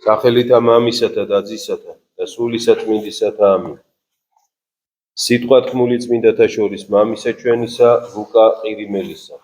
სახელითა მამისათა და ძისათა და სულისა წმინდისათა ამინ. სიტყვა თქმული წმინდათა შორის მამისა ჩვენისა ლუკა ყირიმელისა.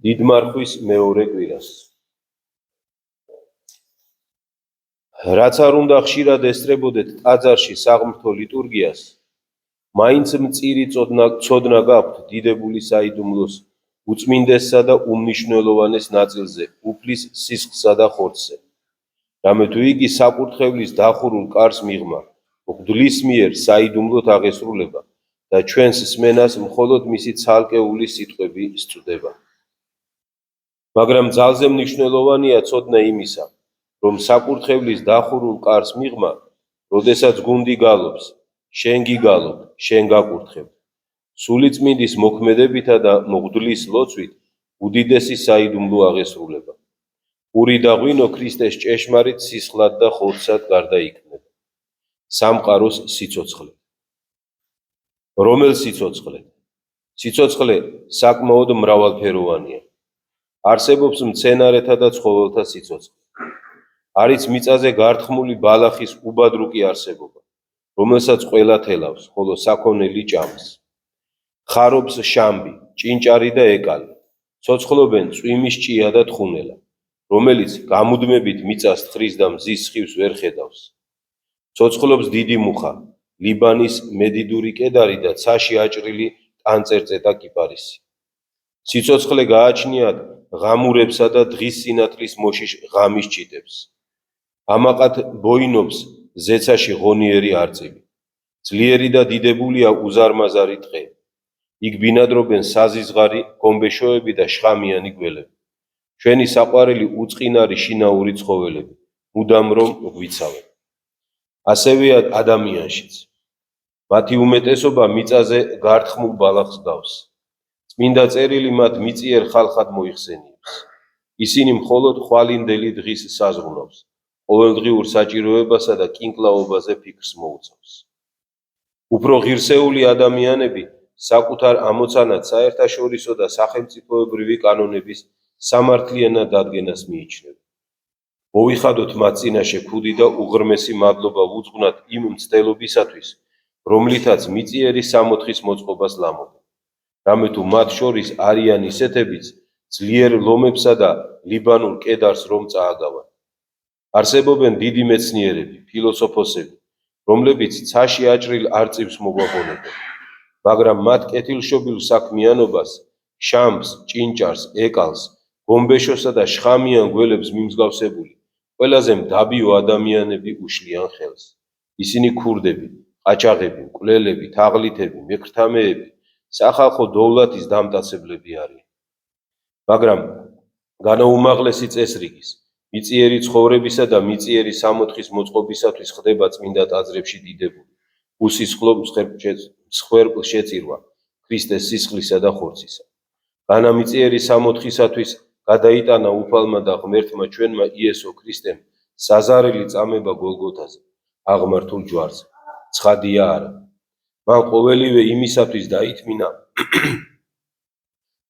დიდმარხვის მეორე კვირას. რაც არ უნდა ხშირად ესწრებოდეთ ტაძარში საღმრთო ლიტურგიას, მაინც მწირი ცოდნა გაქვთ დიდებული საიდუმლოს უწმინდესსა და უმნიშვნელოვანეს ნაწილზე, უფლის სისხლსა და ხორცზე. რამე თუ იგი საკურთხევლის დახურულ კარს მიღმა, მღვდლის მიერ საიდუმლოდ აღესრულება და ჩვენს სმენას მხოლოდ მისი ცალკეული სიტყვები სწვდება. მაგრამ ძალზე მნიშვნელოვანია ცოდნა იმისა, რომ საკურთხევლის დახურულ კარს მიღმა, როდესაც გუნდი გალობს, შენ გიგალობ, შენ გაკურთხებ. სულიწმინდის მოქმედებითა და მღვდლის ლოცვით უდიდესი საიდუმლო აღესრულება. პური და ღვინო ქრისტეს ჭეშმარიტ სისხლად და ხორცად გარდაიქმნება. სამყაროს სიცოცხლე. რომელ სიცოცხლე? სიცოცხლე საკმაოდ მრავალფეროვანია. არსებობს მცენარეთა და ცხოველთა სიცოცხლე. არის მიწაზე გართხმული ბალახის უბადრუკი არსებობა, რომელსაც ყველა თელავს, ხოლო საქონელი ჭამს. ხარობს შამბი, ჭინჭარი და ეკალი. ცოცხლობენ წვიმის ჭია და თხუნელა, რომელიც გამუდმებით მიწას თხრის და მზის სხივს ვერ ხედავს. ცოცხლობს დიდი მუხა, ლიბანის მედიდური კედარი და ცაში აჭრილი ტანწერწეტა კიპარისი. სიცოცხლე გააჩნიათ ღამურებსა და დღის სინათლის მოშიშ ღამის ჭიტებს. ამაყად ბოინობს ზეცაში ღონიერი არწივი. ძლიერი და დიდებულია უზარმაზარი ტყე. იქ ბინადრობენ საზიზღარი გომბეშოები და შხამიანი გველები. ჩვენი საყვარელი უწყინარი შინაური ცხოველები, მუდამ რომ გვიცავენ. ასევეა ადამიანშიც. მათი უმეტესობა მიწაზე გართხმულ ბალახს გავს. წმინდა წერილი მათ მიწიერ ხალხად მოიხსენიებს. ისინი მხოლოდ ხვალინდელი დღის საზღვრავს, ყოველდღიურ საჭიროებასა და კინკლაობაზე ფიქრს მოუწევს. უფრო ღირსეული ადამიანები საკუთარ ამოცანად საერთაშორისო და სახელმწიფოებრივი კანონების სამართლიანად დადგენას მიიჩნევენ. მოვიხადოთ მათ წინაშე ქუდი და უღრმესი მადლობა ვუძღვნათ იმ მცდელობისათვის, რომლითაც მიწიერი სამოთხის მოწყობას ლამობენ. რამე თუ მათ შორის არიან ისეთებიც, ძლიერ ლომებსა და ლიბანურ კედარს რომ წააგავან. არსებობენ დიდი მეცნიერები, ფილოსოფოსები, რომლებიც ცაში აჭრილ არწივს მოგვაგონებენ, მაგრამ მათ კეთილშობილ საქმიანობას, შამს, ჭინჭარს, ეკალს, გომბეშოსა და შხამიან გველებს მიმსგავსებული, ყველაზე მდაბიო ადამიანები უშლიან ხელს. ისინი ქურდები, ყაჩაღები, მკვლელები, თაღლითები, მექრთამეები, სახალხო დოვლათის დამტაცებლები არიან. მაგრამ განაუმაღლესი წესრიგის, მიწიერი ცხოვრებისა და მიწიერი სამოთხის მოწყობისათვის ხდება წმინდა ტაძრებში დიდებული, უსისხლო მსხვერპლშეწირვა ქრისტეს სისხლისა და ხორცისა. განამიწიერი სამოთხისათვის გადაიტანა უფალმა და ღმერთმა ჩვენმა იესო ქრისტემ საზარელი წამება გოლგოთაზე, აღმართულ ჯვარზე. ცხადია არა. მან ყოველივე იმისათვის დაითმინა,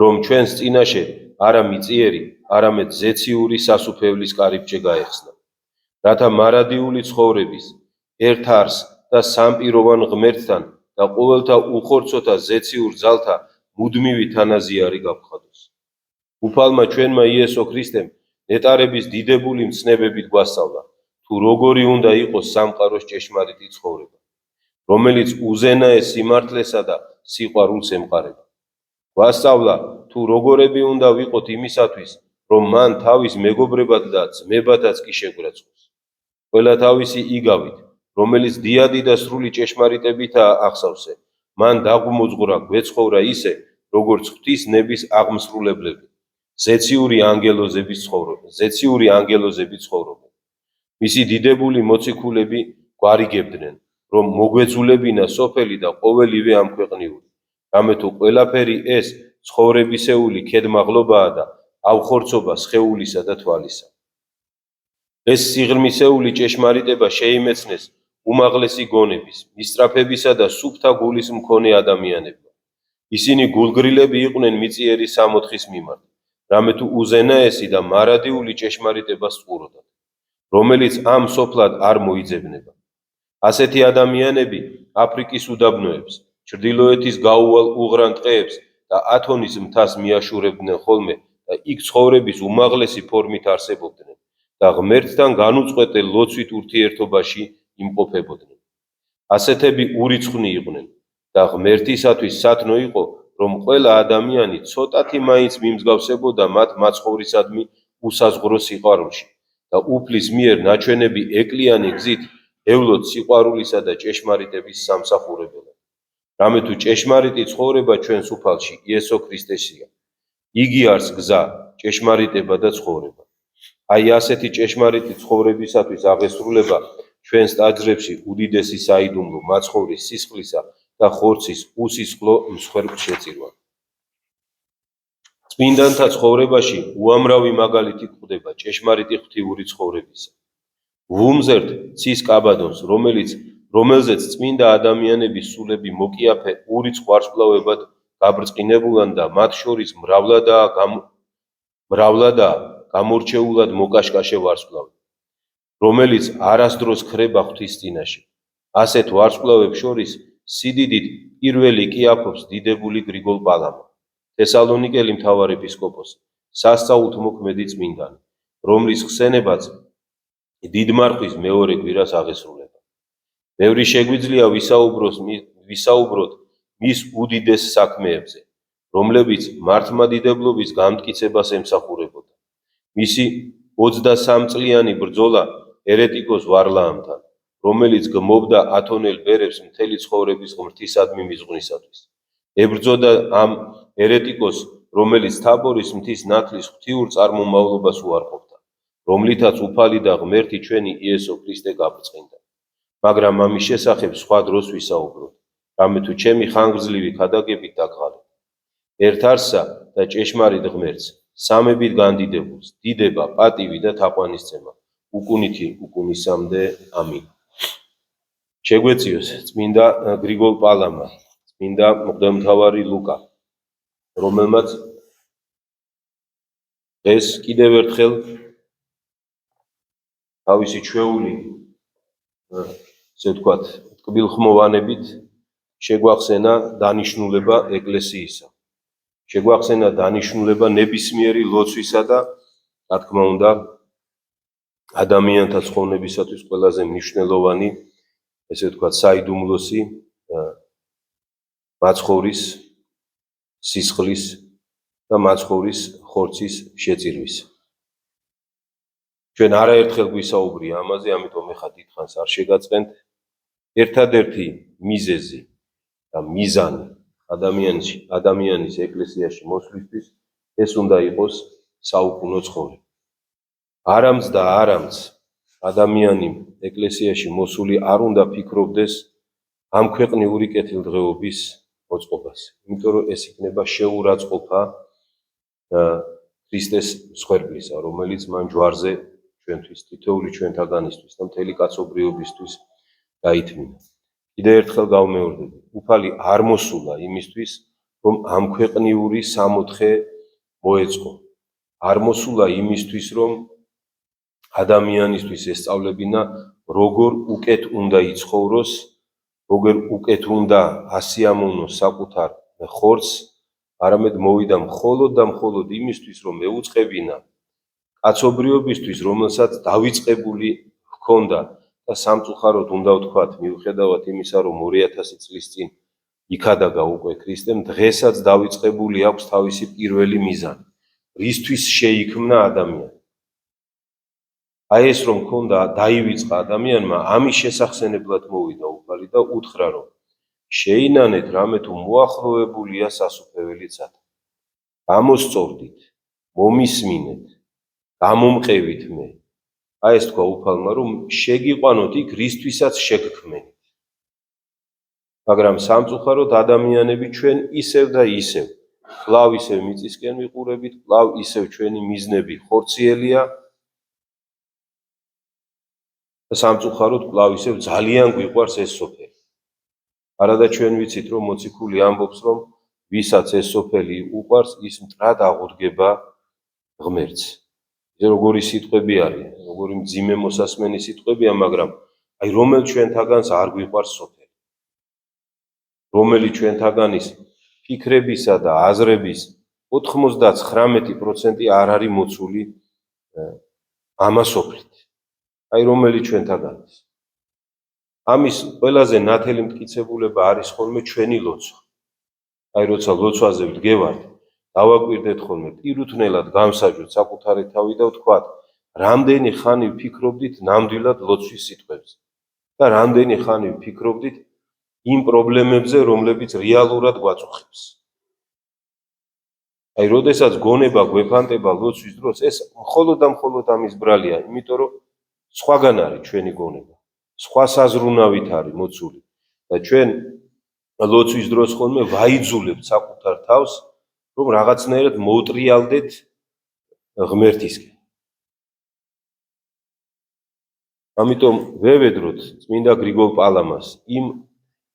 რომ ჩვენს წინაშე არა მიწიერი, არამედ ზეციური სასუფევლის კარიბჭე გაეხსნა, რათა მარადიული ცხოვრების, ერთ არს და სამპიროვან ღმერთთან და ყოველთა უხორცოთა ზეციურ ძალთა მუდმივი თანაზიარი გავხადოს. უფალმა ჩვენმა იესო ქრისტემ ნეტარების დიდებული მცნებებით გვასწავლა, თუ როგორი უნდა იყოს სამყაროს ჭეშმარიტი ცხოვრება, რომელიც უზენაეს სიმართლესა და სიყვარულს ემყარება. გვასწავლა, თუ როგორები უნდა ვიყოთ იმისათვის, რომ მან თავის მეგობრებად და ძმებადაც კი შეგვრაცხოს. ყველა თავისი იგავით, რომელიც დიადი და სრული ჭეშმარიტებითაა აღსავსე, მან დაგმოძღვრა გვეცხოვრა ისე, როგორც ღვთის ნების აღმსრულებლები, ზეციური ანგელოზები ცხოვრობენ. მისი დიდებული მოციქულები გვარიგებდნენ, რომ მოგვეძულებინა სოფელი და ყოველივე ამქვეყნიური, რამე თუ ყველაფერი ეს ცხოვრებისეული ქედმაღლობაა და ავხორცობა სხეულისა და თვალისა. ეს სიღრმისეული ჭეშმარიტება შეიმეცნეს უმაღლესი გონების, მისწრაფებისა და სუფთა გულის მქონე ადამიანებმა. ისინი გულგრილები იყვნენ მიწიერი სამოთხის მიმართ, რამე თუ უზენაესი და მარადიული ჭეშმარიტებას სწუროდათ. რომელიც ამ სოფლად არ მოიძებნება. ასეთი ადამიანები აფრიკის უდაბნოებს, ჩრდილოეთის გაუვალ უღრან ტყეებს და ათონის მთას მიაშურებდნენ ხოლმე და იქ ცხოვრების უმაღლესი ფორმით არსებობდნენ და ღმერთთან განუწყვეტელ ლოცვით ურთიერთობაში იმყოფებოდნენ. ასეთები ურიცხვნი იყვნენ და ღმერთისათვის სათნო იყო, რომ ყველა ადამიანი ცოტათი მაინც მიმსგავსებოდა მათ მაცხოვრისადმი უსაზღრო სიყვარულში და უფლის მიერ ნაჩვენები ეკლიანი გზით ევლოთ სიყვარულისა და ჭეშმარიტების სამსახურებელად. რამე თუ ჭეშმარიტი ცხოვრება ჩვენს უფალში იესო ქრისტესია. იგი არის გზა, ჭეშმარიტება და ცხოვრება. აი ასეთი ჭეშმარიტი ცხოვრებისათვის აღესრულება ჩვენს ტაძრებში უდიდესი საიდუმლო მაცხოვრის სისხლისა და ხორცის უსისხლო მსხვერპლ შეწირვა. წმინდანთა ცხოვრებაში უამრავი მაგალითი გვხვდება ჭეშმარიტი ღვთიური ცხოვრებისა. ვუმზერთ ცის კაბადონს, რომელზეც წმინდა ადამიანების სულები მოკიაფე ურიცხ ვარსკვლავებად გაბრწყინებულან და მათ შორის მრავლადაა გამორჩეულად მოკაშკაშე ვარსკვლავი, რომელიც არასდროს ხრება ღვთის წინაშე. ასეთ ვარსკვლავებს შორის სიდიდით პირველი კი აფობს დიდებული გრიგოლ პალამა, თესალონიკელი მთავარეპისკოპოსი, სასწაულთმოქმედი წმინდანი, რომლის ხსენებაც დიდმარხვის მეორე კვირას აღესრულება. ბევრი შეგვიძლია ვისაუბროთ მის უდიდეს საქმეებზე, რომლებიც მართლმადიდებლობის განმტკიცებას ემსახურებოდა. მისი 23 წლიანი ბრძოლა ერეტიკოს ვარლაამთან, რომელიც გმობდა ათონელ ბერებს მთელი ცხოვრების ღმრთისადმი მიზღვნისათვის. ებრძოდა ამ ერეტიკოს, რომელიც თაბორის მთის ნათლის ღვთიურ წარმომავლობას უარყოფდა, რომლითაც უფალი და ღმერთი ჩვენი იესო ქრისტე გაბრწყინდა. მაგრამ ამის შესახებ სხვა დროს ვისაუბროთ, რამე თუ ჩემი ხანგრძლივი ქადაგებით დაგღალებ. ერთ არსსა და ჭეშმარიტ ღმერთს, სამებით განდიდებულს, დიდება, პატივი და თაყვანისცემა, უკუნითი უკუნისამდე. ამინ. შეგვეციოს წმინდა გრიგოლ პალამა, წმინდა მღვდელმთავარი ლუკა, რომელმაც დღეს კიდევ ერთხელ თავისი ჩვეული, ესე ვთქვათ, ტკბილხმოვანებით შეგვახსენა დანიშნულება ეკლესიისა. შეგვახსენა დანიშნულება ნებისმიერი ლოცვისა და, რა თქმა უნდა, ადამიანთა ცხოვრებისათვის ყველაზე მნიშვნელოვანი, ესე ვთქვათ, საიდუმლოსი მაცხოვრის სისხლის და მაცხოვრის ხორცის შეწირვის. ჩვენ არაერთხელ გვისაუბრია ამაზე, ამიტომ ეხლა დიდხანს არ შეგაწყენთ. ერთადერთი მიზეზი და მიზანი ადამიანის ეკლესიაში მოსვლისთვის ეს უნდა იყოს საუკუნო ცხოვრება. არამც და არამც ადამიანი ეკლესიაში მოსული არ უნდა ფიქრობდეს ამ ქვეყნიური კეთილდღეობის მოწყობას, იმიტომ რომ ეს იქნება შეურაცხყოფა ქრისტეს მსხვერპლისა, რომელიც მან ჯვარზე ჩვენთვის, თითოეული ჩვენთაგანისთვის და მთელი კაცობრიობისთვის დაითმინა. კიდევ ერთხელ გავმეორდები, უფალი არ მოსულა იმისთვის, რომ ამ ქვეყნიური სამოთხე მოეწყო. არ მოსულა იმისთვის, რომ ადამიანისთვის ესწავლებინა, როგორ უკეთ უნდა იცხოვროს, როგორ უკეთ უნდა ასიამოვნოს საკუთარ ხორცს, არამედ მოვიდა მხოლოდ და მხოლოდ იმისთვის, რომ ეუწყებინა კაცობრიობისთვის, რომელსაც დავიწყებული ჰქონდა და სამწუხაროდ უნდა ვთქვათ, მიუხედავად იმისა, რომ 2000 წლის წინ იქადაგა უკვე ქრისტემ, დღესაც დავიწყებული აქვს თავისი პირველი მიზანი, რისთვის შეიქმნა ადამიანი. აი ეს რომ ქონდა, დაივიწყა ადამიანმა, ამის შესახსენებლად მოვიდა უფალი და უთხრა, რომ შეინანეთ რამე თუ მოახლოებულია სასუფეველი ცათა. გამოსწორდით, მომისმინეთ, გამომყევით მე. აი ეს თქვა უფალმა, რომ შეგიყვანოთ იქ, რისთვისაც შეგქმენით. მაგრამ სამწუხაროდ ადამიანები ჩვენ ისევ და ისევ, კვლავ ისევ მიწისკენ ვიყურებით, კვლავ ისევ ჩვენი მიზნები ხორციელია და სამწუხაროდ კვლავ ისევ ძალიან გვიყვარს ეს სოფელი. არადა ჩვენ ვიცით, რომ მოციქული ამბობს, რომ ვისაც ეს სოფელი უყვარს, ის მტრად აღუდგება ღმერთს. როგორი სიტყვები არის, როგორი მძიმე მოსასმენი სიტყვებია, მაგრამ აი რომელ ჩვენთაგანს არ გვიყვარს სოფელი, რომელი ჩვენთაგანის ფიქრებისა და აზრების 99% არ არის მოცული ამასოფლით. აი რომელი ჩვენთაგანის. ამის ყველაზე ნათელი მტკიცებულება არის ხოლმე ჩვენი ლოცვა. აი როცა ლოცვაზე ვდგევართ, დავაკვირდეთ ხოლმე პირუთვნელად გამსაჯოთ საკუთარი თავი და ვთქვათ, რამდენი ხანი ვფიქრობდით ნამდვილად ლოცვის სიტყვებზე და რამდენი ხანი ვფიქრობდით იმ პრობლემებზე, რომლებიც რეალურად გვაწუხებს. აი, როდესაც გონება გვეფანტება ლოცვის დროს, ეს მხოლოდ და მხოლოდ ამის ბრალია, იმიტომ რომ სხვაგან არის ჩვენი გონება, სხვა საზრუნავით არის მოცული და ჩვენ ლოცვის დროს ხოლმე ვაიძულებთ საკუთარ თავს, რომ რაღაცნაირად მოვტრიალდეთ ღმერთისკენ. ამიტომ ვევედროთ წმინდა გრიგოლ პალამას იმ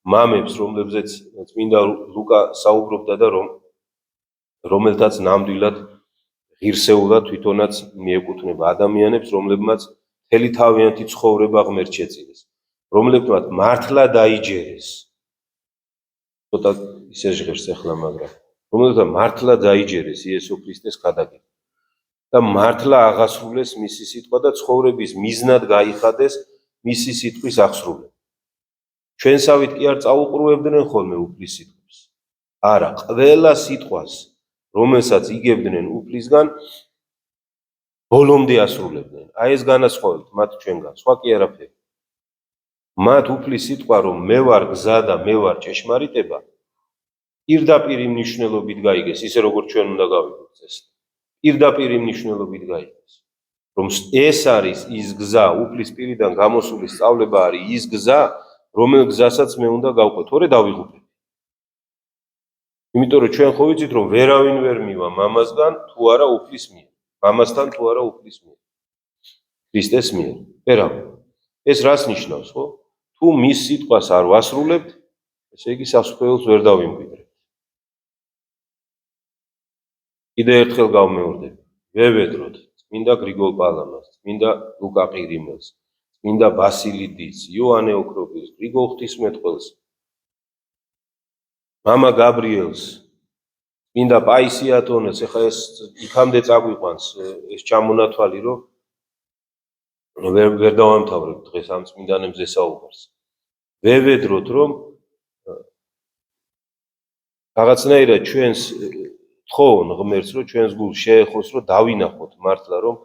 მამებს, რომლებზეც წმინდა ლუკა საუბრობდა და რომელთაც ნამდვილად ღირსეულად თვითონაც მიეკუთვნება ადამიანებს, რომლებმაც მთელი თავიანთი ცხოვრება ღმერთს შეწირეს, რომლებმაც მართლა დაიჯერეს. ცოტა ისე ჟღერს ახლა, მაგრამ რომელთაც მართლა დაიჯერეს იესო ქრისტეს ქადაგება და მართლა აღასრულეს მისი სიტყვა და ცხოვრების მიზნად გაიხადეს მისი სიტყვის აღსრულება. ჩვენსავით კი არ წაუყურებდნენ ხოლმე უფლის სიტყვას. არა, ყველა სიტყვას, რომელსაც იგებდნენ უფლისგან, ბოლომდე ასრულებდნენ. აი ეს განასხვავებით მათ ჩვენგან, სხვა კი არაფერი. მათ უფლის სიტყვა, რომ მე ვარ გზა და მე ვარ ჭეშმარიტება, პირდაპირ მნიშვნელობით გაიგეს, ისე როგორც ჩვენ უნდა გავიგოთ ეს. პირდაპირ მნიშვნელობით გაიგეს, რომ ეს არის ის გზა, უფლის პირიდან გამოსული სწავლება არის ის გზა, რომელ გზასაც მე უნდა გავყვე, თორე დავიღუპებ. იმიტომ რომ ჩვენ ხო ვიცით, რომ ვერავინ ვერ მივა მამასგან თუ არა უფლის მიერ, მამასთან თუ არა უფლის მიერ, ქრისტეს მიერ. ვერავინ. ეს რას ნიშნავს, ხო? თუ მის სიტყვას არ ვასრულებთ, ესე იგი სასუფეველს ვერ დავიმკვიდრებთ. კიდე ერთხელ გავმეორდები, ვევედროთ წმინდა გრიგოლ პალამას, წმინდა ლუკა ყირიმელს, წმინდა ბასილი დიც, იოანე ოქროპილს, გრიგოლ ღვთისმეტყველს, მამა გაბრიელს, წმინდა პაისიათონეს, ეხლა ეს იქამდე წაგვიყვანს ეს ჩამონათვალი, რომ ვერ დავამთავრებ დღეს ამ წმინდანებზე საუბარს. ვევედროთ, რომ რაღაცნაირად ჩვენს თხოვონ ღმერთს, რომ ჩვენს გულს შეეხოს, რომ დავინახოთ მართლა, რომ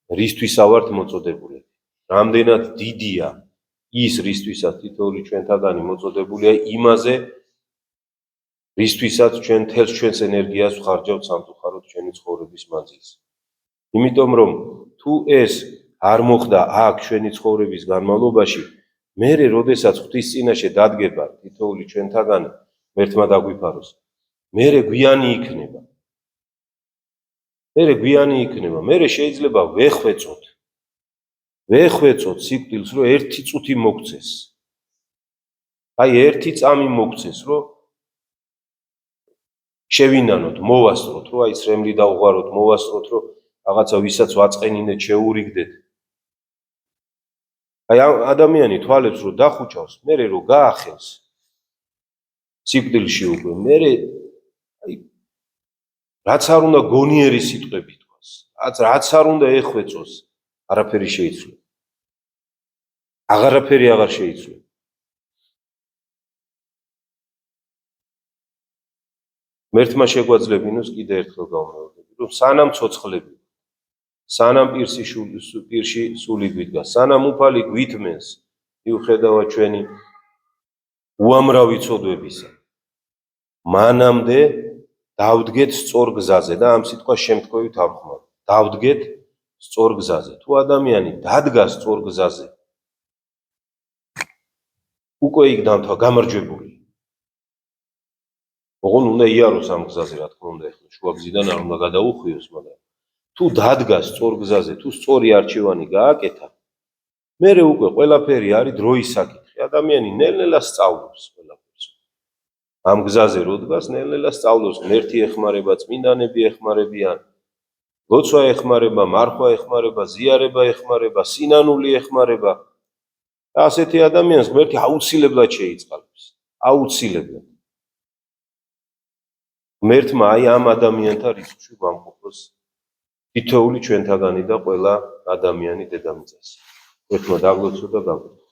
რისთვისა ვართ მოწოდებულები. რამდენად დიდია ის რისთვისაც თითოეული ჩვენთაგანი მოწოდებულია იმაზე, რისთვისაც ჩვენ თელს ჩვენს ენერგიას ვხარჯავთ სამწუხაროდ ჩვენი ცხოვრების მანძილზე. იმიტომ რომ თუ ეს არ მოხდა აქ ჩვენი ცხოვრების განმავლობაში, მერე როდესაც ღვთის წინაშე დადგება თითოეული ჩვენთაგანი, ღმერთმა დაგვიფაროს, მერე გვიანი იქნება. მერე შეიძლება ვეხვეწოთ სიკვდილს, რომ ერთი წუთი მოგცეს. აი ერთი წამი მოგცეს, რომ შევინანოთ, მოვასწროთ, რომ აი სრემლი დავღვაროთ, მოვასწროთ, რომ რაღაცა ვისაც ვაწყენინეთ, შეურიგდეთ. აი ადამიანი თვალებს რომ დახუჭავს, მერე რომ გაახელს სიკვდილში უკვე, მერე აი რაც არ უნდა გონიერი სიტყვები თქვას, რაც არ უნდა ეხვეწოს, არაფერი შეიცვლება. აღარაფერი აღარ შეიცვლება. ღმერთმა შეგვაძლებინოს კიდე ერთხელ გავმეორდები, რომ სანამ ცოცხლები, სანამ პირში სული გვიდგა, სანამ უფალი გვითმენს, მიუხედავად ჩვენი უამრავი ცოდვებისა, მანამდე დავდგეთ სწორ გზაზე და ამ სიტყვას შემთხვევით არ ხმარ. დავდგეთ სწორ გზაზე. თუ ადამიანი დადგას სწორ გზაზე, უკვე იქ დამთავრდა გამარჯვებული. ოღონ უნდა იაროს ამ გზაზე, რა თქმა უნდა, ეხლა შუაგზიდან არ უნდა გადაუხვიოს, მაგრამ თუ დადგას სწორ გზაზე, თუ სწორი არჩევანი გააკეთა, მერე უკვე ყველაფერი არის დროის საკითხი. ადამიანი ნელ-ნელა სწავლობს ყველაფერს. ამ გზაზე რო დგას, ნელ-ნელა სწავლობს, ღმერთი ეხმარება, წმინდანები ეხმარებიან. ლოცვა ეხმარება, მარხვა ეხმარება, ზიარება ეხმარება, სინანული ეხმარება. და ასეთი ადამიანს ღმერთი აუცილებლად შეიწყალებს. აუცილებლად. ღმერთმა აი ამ ადამიანთა რიცხვში ვამყოფოს თითოეული ჩვენთაგანი და ყველა ადამიანი დედამიწაზე. ერთმა დაგლოცო და გავიგო.